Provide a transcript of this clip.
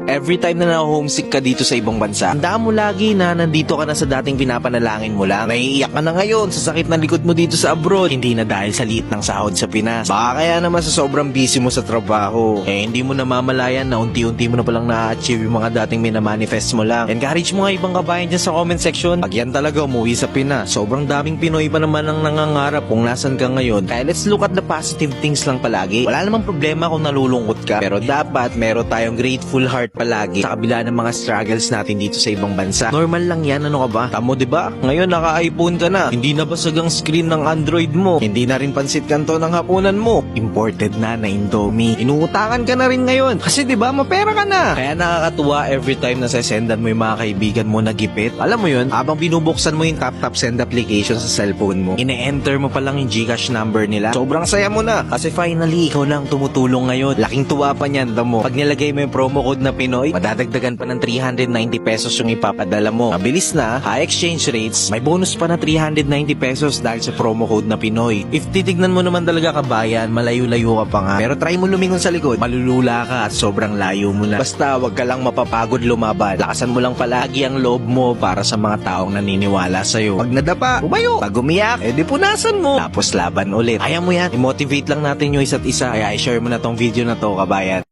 Every time na na-homesick ka dito sa ibang bansa, tandaan mo lagi na nandito ka na sa dating pinapanalangin mo lang. Naiiyak ka na ngayon sa sakit ng likod mo dito sa abroad, hindi na dahil sa liit ng sahod sa Pinas. Baka kaya naman sa sobrang busy mo sa trabaho, hindi mo namamalayan na unti-unti mo na palang na-achieve yung mga dating minamanifest mo lang. Encourage mo nga ibang kabayan dyan sa comment section. Pag yan talaga umuwi sa Pinas, sobrang daming Pinoy pa naman ang nangangarap kung nasan ka ngayon. Kaya let's look at the positive things lang palagi. Wala namang problema kung nalulungkot ka, pero dapat meron tayong grateful heart palagi sa kabila ng mga struggles natin dito sa ibang bansa. Normal lang yan, ano ka ba? Tamo, diba? Ngayon naka-iPhone ka na, hindi na basag ang screen ng Android mo, hindi na rin pansit kanto ng hapunan mo, imported na Indomie, inuutakan ka na rin ngayon kasi diba mapera ka na. Kaya nakakatuwa every time na sesendan mo yung mga kaibigan mo na gipit. Alam mo yun, habang binubuksan mo yung tap send application sa cellphone mo, ine-enter mo pa lang yung GCash number nila. Sobrang saya mo na kasi finally ikaw lang tumutulong ngayon. Laking tuwa pa niyan, damo. Pag nilagay mo yung promo code na Pinoy, madadagdagan pa ng 390 pesos yung ipapadala mo. Mabilis na, high exchange rates, may bonus pa na 390 pesos dahil sa promo code na Pinoy. If titignan mo naman talaga kabayan, malayo-layo ka pa nga. Pero try mo lumingon sa likod, malulula ka at sobrang layo mo na. Basta wag ka lang mapapagod lumaban. Lakasan mo lang palagi ang loob mo para sa mga taong naniniwala sa'yo. Pag nadapa, umayo. Pag umiyak, edi punasan mo. Tapos laban ulit. Kaya mo yan. I-motivate lang natin yung isa't isa. Kaya i-share mo na tong video na to, kabayan.